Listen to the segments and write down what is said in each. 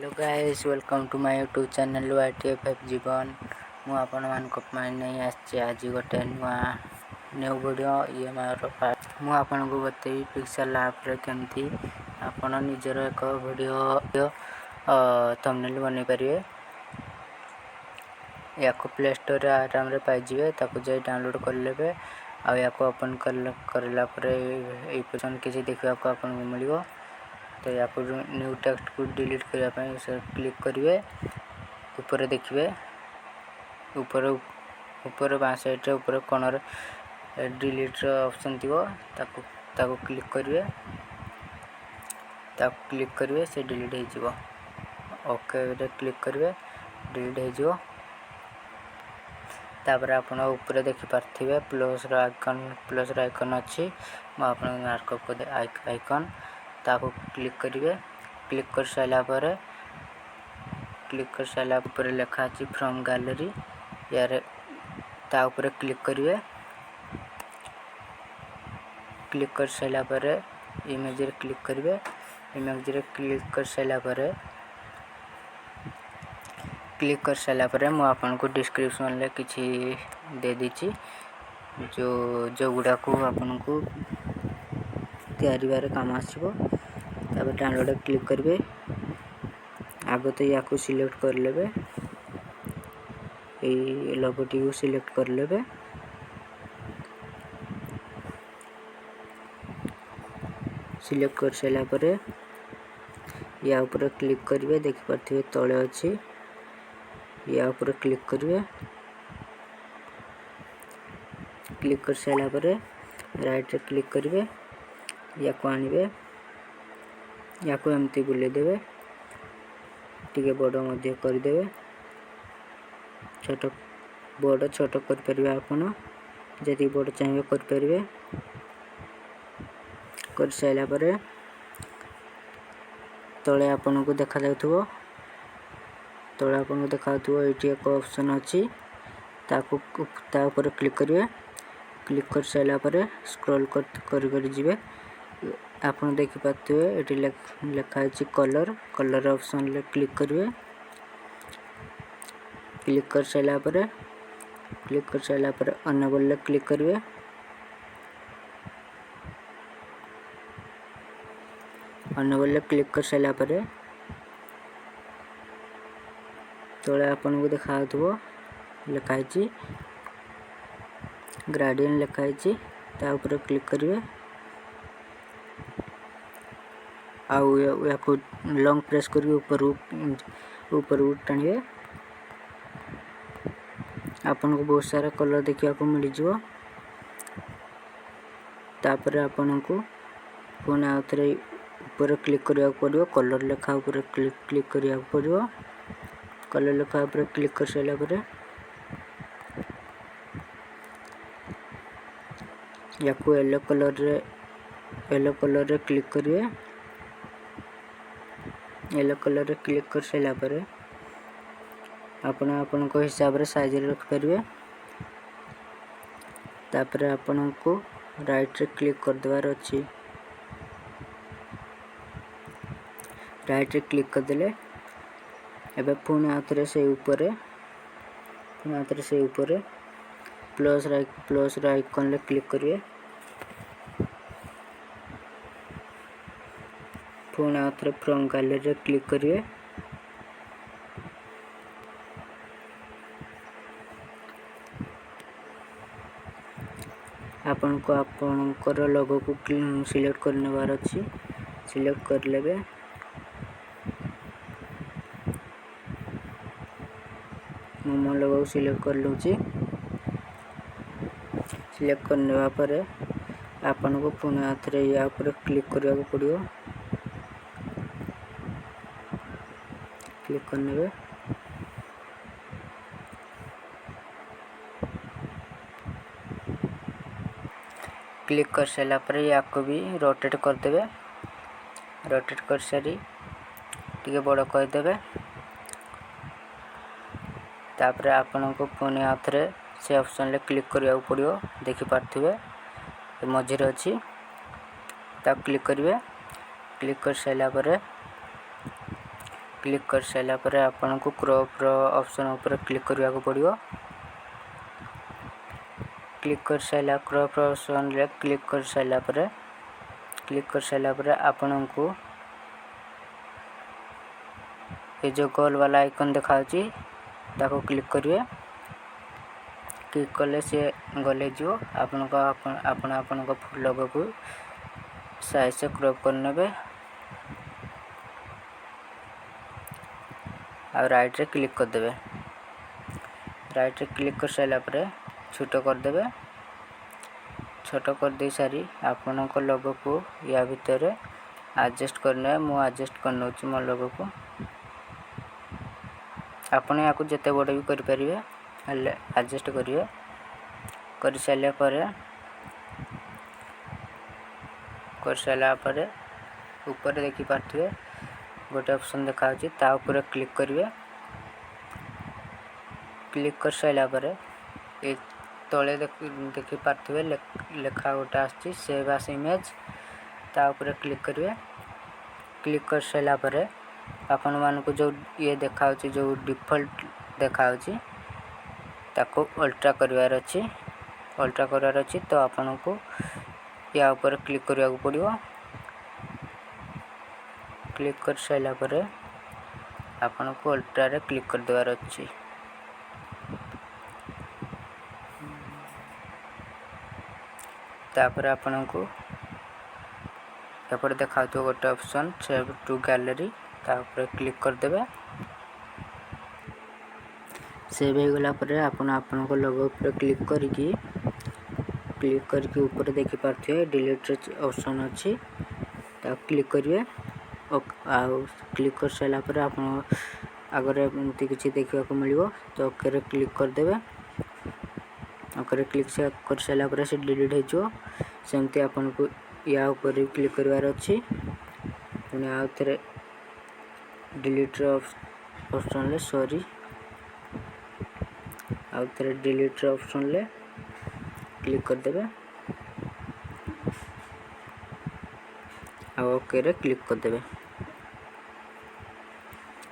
Hello guys, welcome to my YouTube channel YTF Jeevan. मु आपण मानक नहीं आछि आज गोटे न्यू वीडियो। ये मोर मु आपण को बतेई पिक्सेल ऐप रे केमती आपण निजर एक वीडियो थंबनेल बनै परिवे। या को प्ले स्टोर रे आराम रे पाई जिवे, ताको जे डाउनलोड कर लेबे। आ या को ओपन करला पर ए पर्सन किसी देखिबा को आपण को मिलियो। तो या को न्यू टेक्स्ट को डिलीट करने पर उसे क्लिक करेंगे। ऊपर देखिए, ऊपर बाँ साइड ऊपर कोणर डिलीट ऑप्शन थी, ताको क्लिक करेंगे से डिलीट हो। ओके रे क्लिक करेंगे, डिलीट हो। तापर आपण ऊपर देखि पार्थिबे प्लस रो आइकन अच्छी। मैं आपन मार्कअप को आइकन ताको क्लिक करेंगे। क्लिक कर साइला ऊपर लिखा अछि फ्रॉम गैलरी। यार ता ऊपर क्लिक करेंगे। क्लिक कर साइला इमेज रे क्लिक करेंगे। इमेज रे क्लिक कर साइला मु आपन को डिस्क्रिप्शन ले किछि दे दीची, जो गुडा को आपन को तैयारी बारे काम आसीबो। तब डाउनलोड क्लिक करेंगे। आगे तो या को सिलेक्ट कर लेबे, ए लोगोटी को सिलेक्ट कर लेबे। सिलेक्ट कर साइला परे या ऊपर क्लिक करेंगे। देख पार्थिबे तळे अछि, या ऊपर क्लिक करेंगे। क्लिक कर साइला परे राइट रे क्लिक करेंगे। या को आनिबे, या को एमती बुले देबे। टिके बड़ मध्य कर देबे, छोट बड़ छोट कर परिबे। आपण जति बड़ चाहिए कर परिबे। कर साइला परे तळे आपण को देखा जाउथबो। तळे आपण को देखा जाउथबो एटी एक ऑप्शन अछि, ताको ता ऊपर क्लिक करिवे। क्लिक कर साइला परे स्क्रॉल कर जिवे। आपण देखि पाथुवे एटी लिखा अछि कलर ऑप्शन ले क्लिक करिवे। क्लिक कर साइला परे अनेबल ले क्लिक करिवे। अनेबल ले क्लिक कर साइला परे तळे आपण को देखा जाउथबो लिखा अछि ग्रेडियंट लिखा अछि, ता ऊपर क्लिक करिवे। आउ या को लॉन्ग प्रेस करिवे ऊपर टाणिवे। आपन को बहुत सारा कलर देखिया को मिल जिवो। तापर आपन को पुणे आउथरे ऊपर क्लिक करिया पड़ियो। कलर लेखा ऊपर क्लिक करिया पड़ियो। कलर लेखा ऊपर क्लिक कर साइला परे या को येलो कलर रे क्लिक करिवे। येलो कलर रे क्लिक कर साइला परे आपन को हिसाब रे साइज रे रख परिवे। तापर आपन को राइट रे क्लिक कर देवार अछि। राइट रे क्लिक कर देले एबे पुणे आथरे से ऊपर प्लस रे आइकन ले क्लिक करिवे। पुणे आथरे फ्रॉम गैलरी रे क्लिक करिवे। आपन को आपनकर लोगो को सिलेक्ट करने बार अच्छी, सिलेक्ट कर लेबे। मो लोगो को सिलेक्ट कर लूची। सिलेक्ट करने पर आपन को पुणे हाथ रे या ऊपर क्लिक करने को पड़ियो। क्लिक करने क्लिक कर साइला पर या को भी रोटेट कर देबे। रोटेट कर सारी टिके बड़ कर देबे। तापर आपन को पुणे हाथ रे से ऑप्शन ले क्लिक करिया पड़ियो। देखि पारथिबे मझे रे अछि, ता क्लिक करिवे। क्लिक कर साइला पर क्लिक कर सारा पर आपन को क्रॉप ऑप्शन ऊपर क्लिक करने को पड़ो। क्लिक कर सारा क्रॉप ऑप्शन रे क्लिक कर सारा पर आपन को ये जो गोल वाला आइकन देखा ताको क्लिक करिए। क्लिक कले से गले जो आपन को लोगो को साइज से क्रॉप करने और राइट रे क्लिक कर देबे। राइट रे क्लिक कर सारा पर छोटो कर देबे। छोटो कर दे सारी आपन को लोगो को या भीतर एडजस्ट करने मु एडजस्ट करनो छी मो लोगो को। आपन या को जते बड़ भी कर परिवे एडजस्ट करिवे। कर सारा पर ऊपर देखि पाथुए गोटे ऑप्शन देखा ता ऊपर क्लिक करिवे। क्लिक कर सारा पर ए तले देखि पाथुए लेखा गोटे आछि सेव एज इमेज ता ऊपर क्लिक करिवे। क्लिक कर सारा पर आपन मान को जो ये देखा जो डिफॉल्ट देखा ताको अल्ट्रा करवार अछि तो आपन को या ऊपर क्लिक करने को पड़ो। क्लिक कर सारा पर आपन को अल्ट्रा रे क्लिक कर देवार अछि। तापर आपन को एपर देखा गोटे ऑप्शन सेव टू गैलरी ता ऊपर क्लिक कर देबे। सेव हो गला पर आपन को लोगो ऊपर क्लिक करके ऊपर देखि पाथे डिलीट ऑप्शन अछि ता क्लिक करिवे। आ क्लिक कर सारा पर आपन अगर एमती किछि देखिबा को मिलिबो तो ओके रे क्लिक कर देबे। ओके रे क्लिक से कर सारा पर से डिलीट हो जो सेमती आपन को या ऊपर क्लिक करवार अछि। पुनी आ थरे डिलीट ऑप्शन ले सॉरी आ थरे डिलीट ऑप्शन ले क्लिक कर देबे। आ ओके रे क्लिक कर देबे।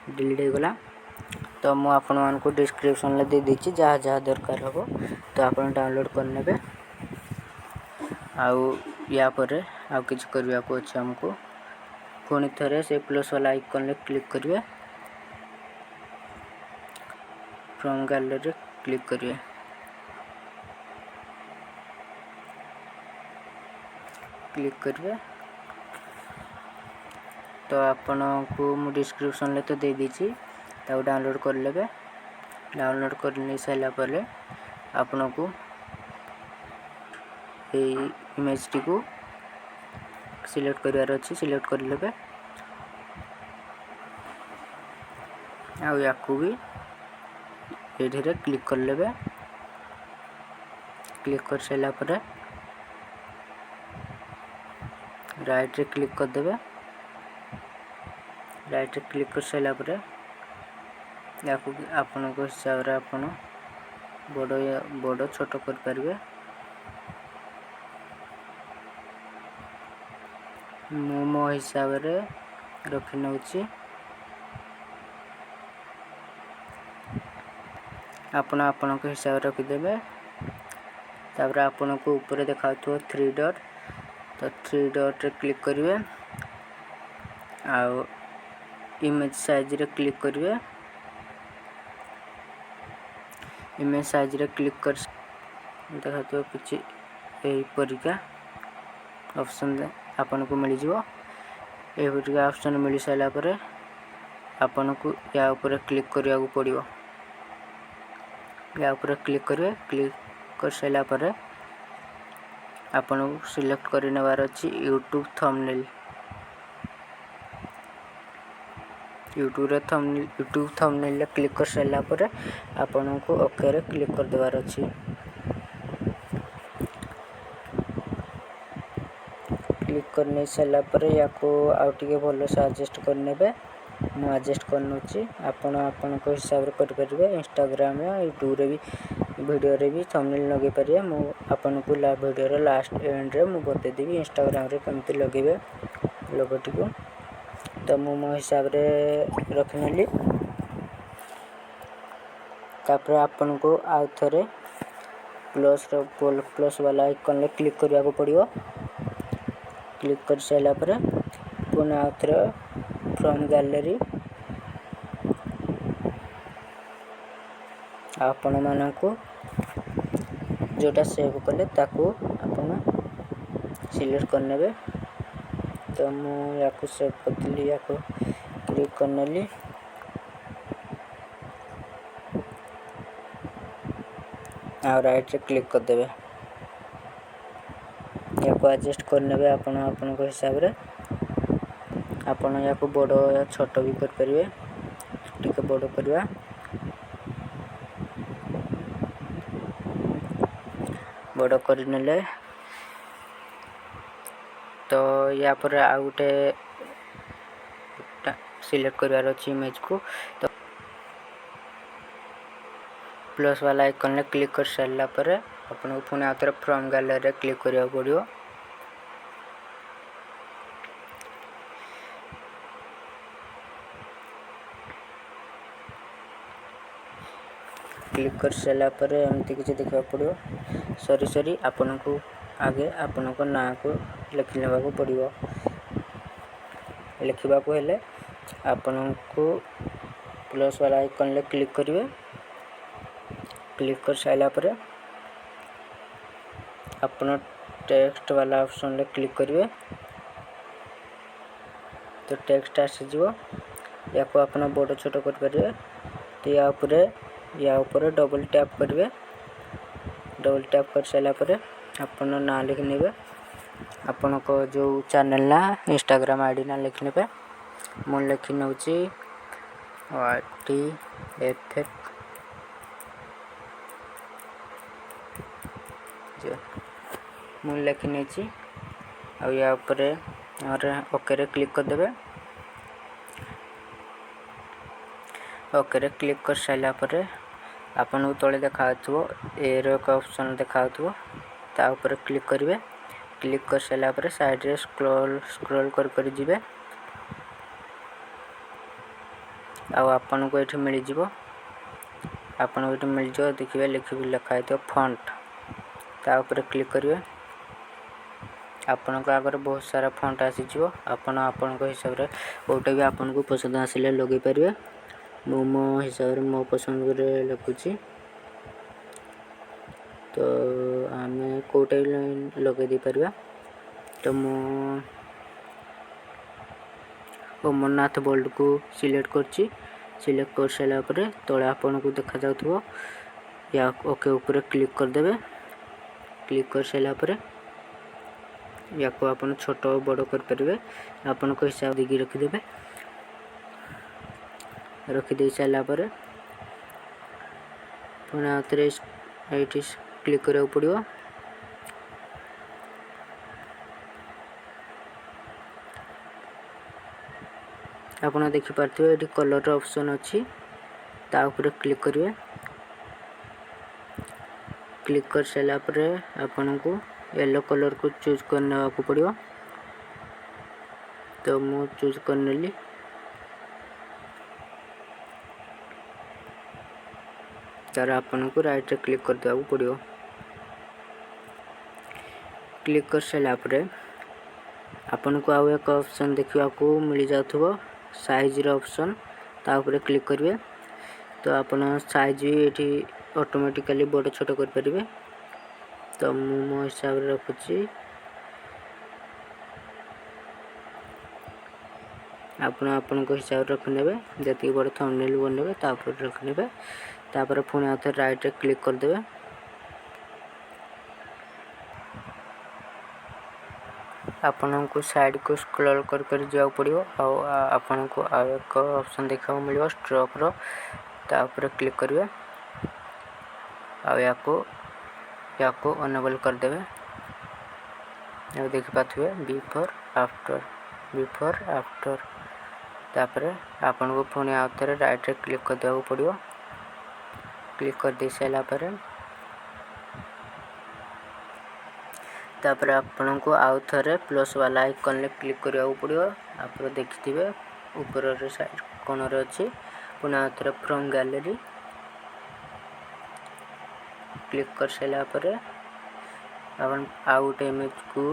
डिलीट हो गला तो मु आपन मान को डिस्क्रिप्शन ले दे देछि जहाँ जहाँ दरकार हो तो आपन डाउनलोड कर नेबे। आउ या पर आ किछ करबा को अछि हमको पुनी थरे से प्लस वाला आइकन ले क्लिक करिवे। फ्रॉम गैलरी क्लिक करिए। क्लिक करिए तो आपन को मु डिस्क्रिप्शन ले तो दे दीची ताऊ डाउनलोड कर लेबे। डाउनलोड कर ले साला पर आपन को ए इमेज टी को सिलेक्ट करिवार अछि सिलेक्ट कर लेबे। आ या को भी एठी रे क्लिक कर लेबे। क्लिक कर साला पर राइट रे क्लिक कर देबे। राइट रे क्लिक कर साला पर या को आपन को हिसाब रे आपन बड़ो छोटो कर परिवे। मो हिसाब रे रखि नउची आपन को हिसाब रखि देबे। तापर आपन को ऊपर देखाथो 3 डॉट तो 3 डॉट रे क्लिक करिवे। आ इमेज साइज रे क्लिक करिवे। इमेज साइज रे क्लिक कर देखाथो किछि एही परिका ऑप्शन आपन को मिल जिवो। ए परिका ऑप्शन मिल साला पर आपन को या ऊपर क्लिक करिया को पड़ियो। या ऊपर क्लिक करिवे। क्लिक कर साला पर आपन को सिलेक्ट कर नेबार अछि यूट्यूब थंबनेल। यूट्यूब थंबनेल ले क्लिक कर साला पर आपन को ओके रे क्लिक कर देबार अछि। क्लिक करने साला पर या को आउ टिके भलो से एडजस्ट कर नेबे। मु एडजस्ट करनोची आपन को हिसाब रे कर परिबे। इंस्टाग्राम या यूट्यूब रे भी वीडियो रे भी थंबनेल लगे परिबे। मु आपन को वीडियो रे लास्ट एंड रे मु बते देबी इंस्टाग्राम रे केमति लगेबे लोगो टी को। तो मु मो हिसाब रे रखिनेली। तापर आपन को आउ थरे प्लस वाला आइकन ले क्लिक करिया को पड़ियो। क्लिक कर साइला पर पुनः आउ थरे फ्रॉम गैलरी आपण मानकु जोटा सेव कले ताकू आपण सिलेक्ट कर नेबे। तो मु याकू सेव करली, याकू क्लिक कर नेली। आ राइट रे क्लिक कर देबे। याकू एडजस्ट कर नेबे आपण को हिसाब रे। आपण याकू बड़ो या छोटो भी कर परिवे। टिके बड़ो करवा, बड़ो कर नेले। तो या पर आ गुटे सिलेक्ट करिवार अछि इमेज को। तो प्लस वाला आइकन ले क्लिक कर सारला पर अपन को पुणे आतर फ्रॉम गैलरी रे क्लिक करिया पड़ियो। क्लिक कर सारला पर एमती किछि देखबा पड़ियो। सरी अपन को आगे अपन को नाम को लिखि लेबा को पड़ियो। लिखिबा को हेले अपन को प्लस वाला आइकन ले क्लिक करिवे। क्लिक कर साइला पर अपन टेक्स्ट वाला ऑप्शन ले क्लिक करिवे। तो टेक्स्ट आसी जीवो। याको अपन बड़ छोटो कर परिवे। तो या ऊपर डबल टैप करिवे। डबल टैप कर साइला पर अपन ना लिख नेबे। अपन को जो चैनल ना इंस्टाग्राम आईडी ना लिख नेबे। मु लिखि नउची TFF मु लिखि नेची। आ या ऊपर और ओके रे क्लिक कर देबे। ओके रे क्लिक कर साइला पर आपन को तळे देखाथुओ एरो का ऑप्शन देखाथुओ। ता ऊपर क्लिक करिवे। क्लिक कर साइला पर साइड रे स्क्रॉल कर जिवे। आ आपन को एठी मिल जिवो। आपन को एठी मिल जो देखिबे लिखा है फॉन्ट। ता ऊपर क्लिक करिवे। आपन को आगर बहुत सारा फॉन्ट आसी जिवो। आपन को हिसाब रे ओटे भी आपन को पसंद आसिले लगे परिवे। मो हिसाब रे मो पसंद रे लखुची। तो आमे कोटे लगे दी परिवा। तो मो अमरनाथ बोल्ड को सिलेक्ट करची। सिलेक्ट कर साइला पर तळे आपन को देखा जाउथबो। या ओके ऊपर क्लिक कर देबे। क्लिक कर साइला पर याको आपन छोटो बड़ो कर परिवे। आपन को हिसाब दिगी रखि देबे। रखि दे साइला पर पुणे आतरे एठी क्लिक करया पड़ियो। आपन देखि पारथिबे एठी कलर ऑप्शन अछि। ता ऊपर क्लिक करिवे। क्लिक कर साइला पर आपन को येलो कलर को चूज करने को पड़ियो। तो मु चूज कर नेली। तार आपन को राइट रे क्लिक कर देबा को पड़ियो। क्लिक कर साइला पर आपन को आउ एक ऑप्शन देखिबा को मिल जाथबो साइज रे ऑप्शन। ता ऊपर क्लिक करिवे। तो आपन साइज भी एठी ऑटोमेटिकली बड़ छोटो कर परिवे। तो मु मो हिसाब रे रखुची। आपन को हिसाब रख नेबे। जति बड़ थंबनेल बनेबे ता ऊपर रख नेबे। तापर पुणे आते राइट रे क्लिक कर देबे। आपन को साइड को स्क्रॉल कर जाऊ पड़ियो। आ आपन को आ एक ऑप्शन देखा मिलियो स्ट्रोक रो। ता ऊपर क्लिक करिवे। आ याको अनेबल कर देबे। अब देख पाथुए बिफोर आफ्टर। तापर आपन को पुणे आउथरे राइट रे क्लिक कर देबा पड़ियो। क्लिक कर दे साइला पर तापर आपन को आउ थरे प्लस वाला आइकन ले क्लिक करिया पड़ियो। आप देखिथिबे ऊपर साइड कोणरे अच्छी पुनः आउे फ्रॉम गैलरी क्लिक कर सारा पर अपन आउ गोटे इमेज को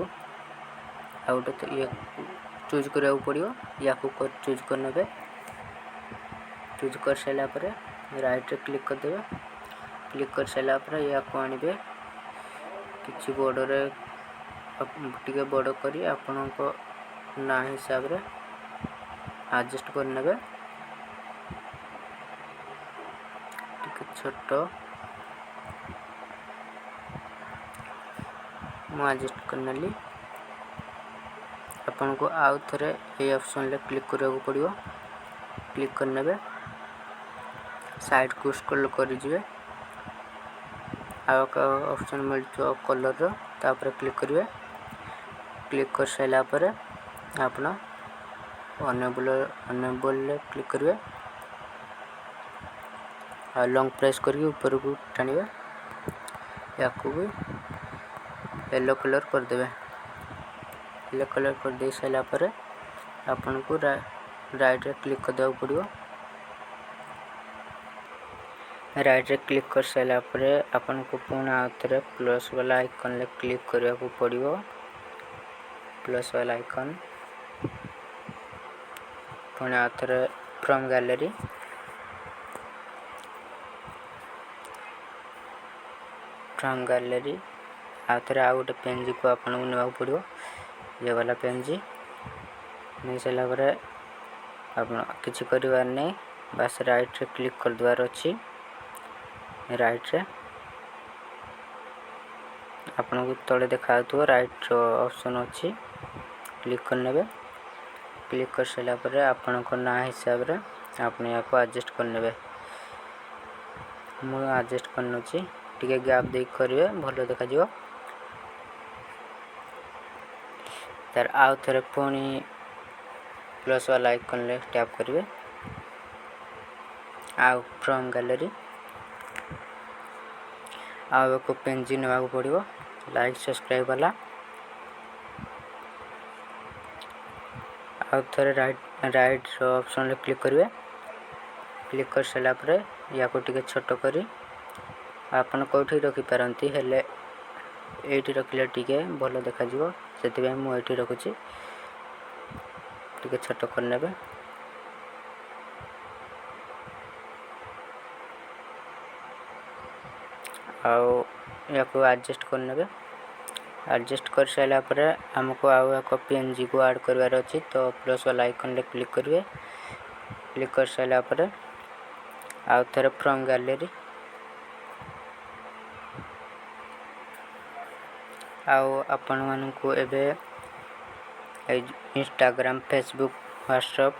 आउ गोटे ये चूज करा पड़ो या चूज करने चूज कर सारा पर राइट रे क्लिक करदे क्लिक कर सारा पर या को आनिबे किछि बॉर्डर टिके बड़ करी आपण को ना हिसाब रे एडजस्ट करने छोट मु एडजस्ट करनेली आपन को आउ थरे ये ऑप्शन ले क्लिक करबा पड़ियो क्लिक करने साइड को स्क्रॉल कर जिवे का ऑप्शन मिल जो कलर रो तापर क्लिक करिवे क्लिक कर साइला पर आपना अनेबल ले क्लिक करिवे आ लॉन्ग प्रेस करके ऊपर को टानिवे या को भी येलो कलर कर देबे येलो कलर कर दे साइला पर आपन को राइट रे क्लिक कर देबा पड़ियो राइट रे क्लिक कर साइला पर आपन को पुनः आउतरे प्लस वाला आइकन ले क्लिक करया को पड़ियो प्लस वाला आइकन पुनः आउतरे फ्रॉम गैलरी आउतरे आ गोटे पेंजी को आपन को नेबा पड़ियो ये वाला पेंजी नहीं सारा पर आपन किछि करिवार नै बस राइट रे क्लिक कर द्वार अछि राइट रे आपन को तळे देखा तो राइट ऑप्शन अछि क्लिक करनेबे क्लिक कर सारा पर आपन को ना हिसाब रे आपने या को एडजस्ट करनेबे मु एडजस्ट करनो छी टिके गैप दे करिवे भलो देखा जिवो तार आउ थरे पुनी प्लस वाला आइकन ले टैप करिवे आउ फ्रॉम गैलरी आउ को पेंजी नेबा पड़िवो लाइक सब्सक्राइब वाला आउ थरे राइट ऑप्शन ले क्लिक करिवे क्लिक कर सारा पर या को टिके छोटो करी आपन कोठी रखि पारंती हेले एठी रखले टिके भलो देखा जिवो सेति बे मु एठी रखुची टिके छोटो करनेबे आउ या को एडजस्ट करनेबे एडजस्ट कर साइला पर हमको आउ एक पीएनजी को ऐड करबार अछि तो प्लस वाला आइकन ले क्लिक करिवे क्लिक कर साइला पर आउ थरे फ्रॉम गैलरी आउ अपन मान को एबे इंस्टाग्राम फेसबुक व्हाट्सएप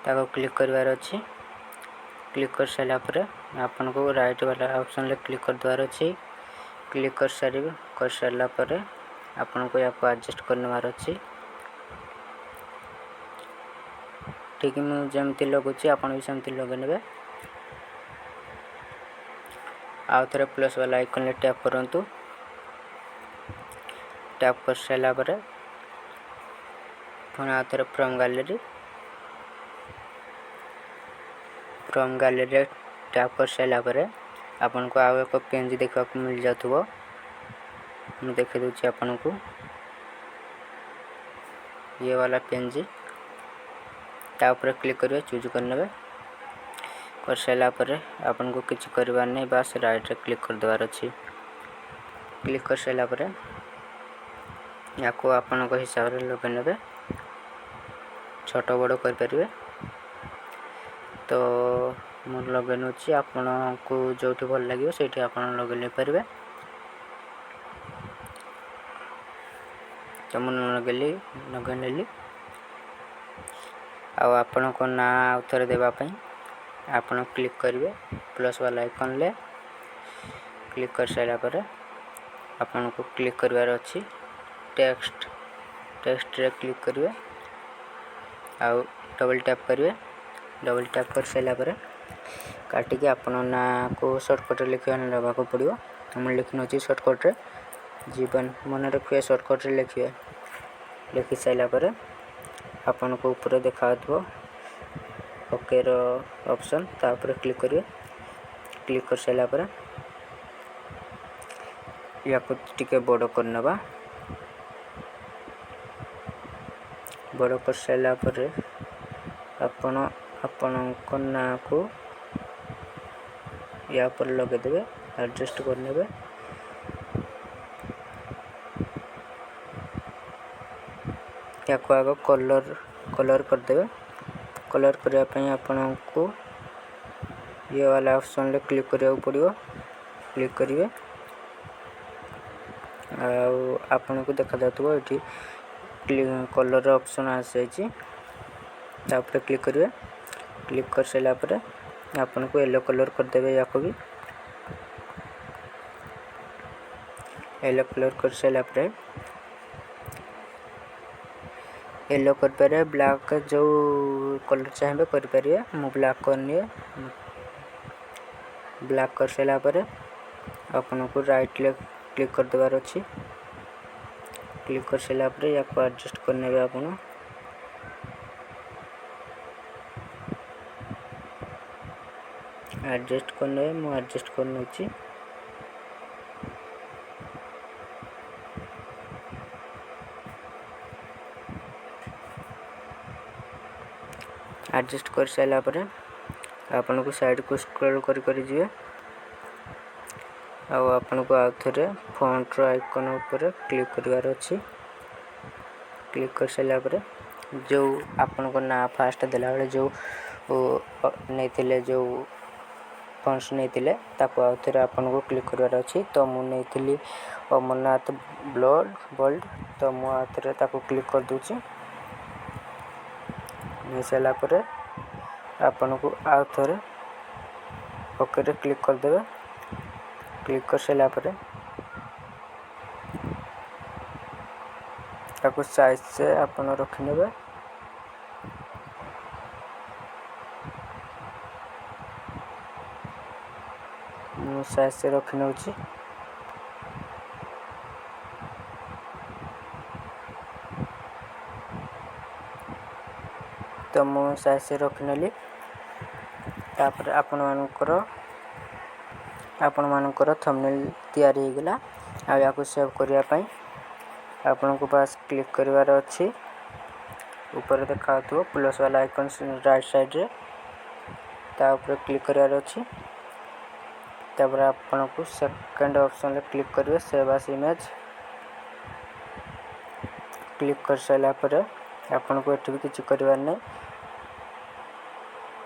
ताको क्लिक करबार अछि क्लिक कर साइला पर आपन को राइट वाला ऑप्शन ले क्लिक कर द्वार अछि क्लिक कर सारला पर आपन को या को एडजस्ट करनवार अछि ठीक मु जेमति लगुची आपन भी सेमति लगे नेबे आउ थरे प्लस वाला आइकन ले टैप करंतु टैप कर साइला पर पुनः आउ थरे फ्रॉम गैलरी टैप कर साइला पर आपन को आउ एक पेंज देखा को मिल जाथुबो मु देखे दोची आपन को ये वाला पेंजी ता ऊपर क्लिक करिवे चूज करनेबे कर साइला पर आपन को किछ करबार नै बस राइट रे क्लिक कर देबार अछि क्लिक कर साइला पर या को आपन को हिसाब रे लगे नेबे छोट बड़ कर परिवे तो मु लगे नोची आपन को जोठी भल लागियो सेठी आपन लगे ले परिवे तो मु लगे नेली आ आपन को ना उतर देबा पई आपन क्लिक करिवे प्लस वाला आइकन ले क्लिक कर साइला पर आपन को क्लिक करबार अछि टेक्स्ट रे क्लिक करिवे आ डबल टैप करिवे डबल टैप कर साइला पर काटी के आपन ना को शॉर्टकट लिखियो लेबा को पड़ियो हम लिखनो छी शॉर्टकट रे जीवन मन रखिए शॉर्टकट रे लिखिए लिखि साइला पर आपन को ऊपर देखाथबो ओके रो ऑप्शन तापर क्लिक करिए। क्लिक कर सारा पर या टिके बड़ करनवा। बड़ कर सारा पर आपण ना को या पर लगेदेवे एडजस्ट करने। या को आग कलर करदे। कलर करने आपण को ये वाला ऑप्शन ले क्लिक करिया पड़ियो। क्लिक करिवे आपन को देखा जातुव एठी कलर ऑप्शन आ जायछि। तापर क्लिक करिवे। क्लिक कर सारा पर आपन को येलो कलर कर देबे। या को भी येलो कलर कर सारा पर येलो कर पारे। ब्लैक जो कलर चाहिए कर पारे। मु ब्लैक करनी। ब्लैक कर सारा पर आपन को राइट ले क्लिक कर देबार अछि। क्लिक कर सारा पर या को एडजस्ट करने बे आपन एडजस्ट करने। मु एडजस्ट करने छी। एडजस्ट कर सारा पर आपन को साइड को स्क्रॉल कर जिवे। आपन को आउथरे फॉन्ट रो आइकन ऊपर क्लिक करिवार अछि। क्लिक कर सारा पर जो आपन को ना फास्ट देला बेले जो नैथिले जो फॉन्ट्स नैथिले ताको आउथरे आपन को क्लिक करिवार अछि। तो मु नैथिली अमरनाथ बोल्ड तो मु आउथरे ताको क्लिक कर दूची। नै सारा पर आपन को आउथरे ओके रे क्लिक कर देबे। क्लिक कर सारा पर ताको साइज से आपन रख नेबे। मु साइज से रख नेउची। तो मु साइज से रख नेली। तापर आपन मानकर थंबनेल तैयारी हो गला। आ या को सेव करिया पई आपन को पास क्लिक करिवार अछि। ऊपर देखा तो प्लस वाला आइकन राइट साइड रे ता ऊपर क्लिक करिवार अछि। तापर आपन को सेकंड ऑप्शन ले क्लिक करिवे सेव एज इमेज। क्लिक कर सारा पर आपन को एठी भी किछ करिवार नै।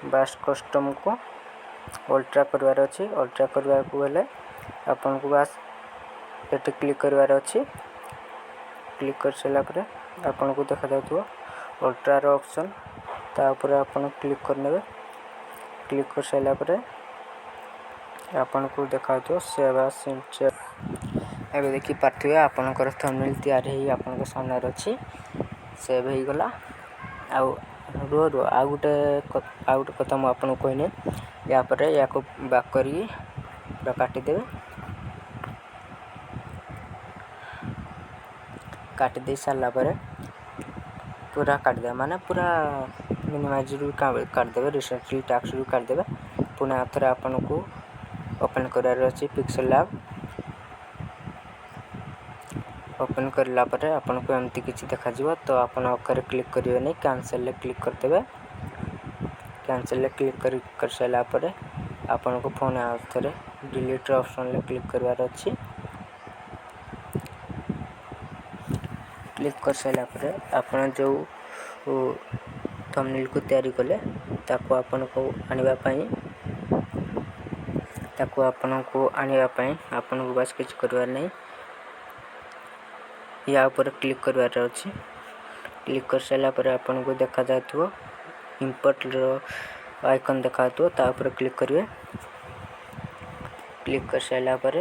बस कस्टम को अल्ट्रा करवार अछि। अल्ट्रा करवा को हेले आपन को बस एठी क्लिक करवार अछि। क्लिक कर सारा पर आपन को देखा जातुव अल्ट्रा रो ऑप्शन ता ऊपर आपन क्लिक करनेबे। क्लिक कर सारा पर आपन को देखा जातुव सेव एज इमेज। एबे देखि पारथिबे आपन को थंबनेल तैयारी हे आपन को सामने अछि। सेव हे गला। आ गुटे कथा मु आपन को कहने या पर या को बैक करी पूरा काटी देबे। काटी दे सारा पर पूरा काट दे माने पूरा मिनिमाइज रू काट देबे। रिसेंटली टैक्स रू काट देबे। पुना आथरे आपन को ओपन करार अछि पिक्सेल लैब। ओपन करला पर आपन को एमती किछि देखा जिवो। तो आपन ओकर क्लिक करिवे नै कैंसिल ले क्लिक कर देबे। कैंसिल ले क्लिक कर सारा पर आपन को फोन आथरे डिलीट ऑप्शन ले क्लिक करवार अछि। क्लिक कर सारा पर आपन जो थंबनेल को तैयारी कले ताको आपन को आनिबा पई आपन को बस किछ करवार नै। या ऊपर क्लिक करवार अछि। क्लिक कर सारा पर आपन को देखा जातुव इंपोर्ट रो आइकन देखा तो ता ऊपर क्लिक करिवे। क्लिक कर सारा पर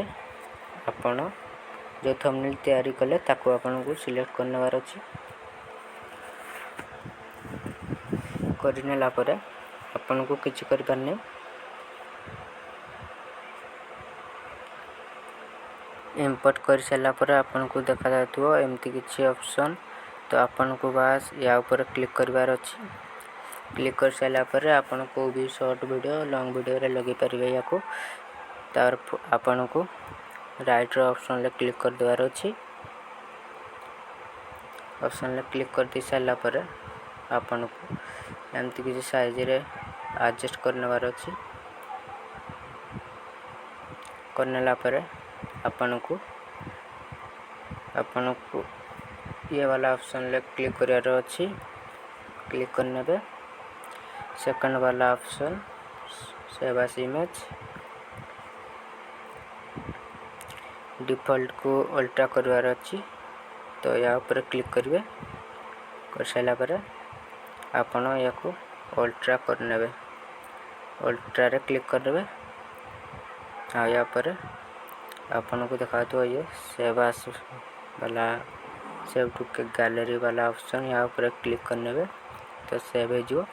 आपन जो थंबनेल तैयारी कले ताको आपन को सिलेक्ट करनवार अछि। करनेला पर आपन को किछ कर पारने। इंपोर्ट कर सारा पर आपन को देखा जातुव एमती किछि ऑप्शन। तो आपन को बस या ऊपर क्लिक करवार अछि। क्लिक कर सारा पर आपण को भी शॉर्ट वीडियो लॉन्ग वीडियो रे लगे परिवे याको तार आपण को राइट रो ऑप्शन ले क्लिक कर देवार अछि। ऑप्शन ले क्लिक कर दी सारा पर आपण को एमती किसी साइज रे एडजस्ट करनेवार अछि। करनेला पर आपण को ये वाला ऑप्शन ले क्लिक करियार अछि। क्लिक करने पे सेकंड वाला option save as image default को अल्ट्रा करवार अछि। तो या ऊपर क्लिक करिवे कर साइला पर आपण या को अल्ट्रा करनेबे अल्ट्रा रे क्लिक करबे। या पर आपण को देखा तो ये सेव एज वाला सेव टू गैलरी वाला ऑप्शन यहाँ ऊपर क्लिक करने पे तो सेव हो जो।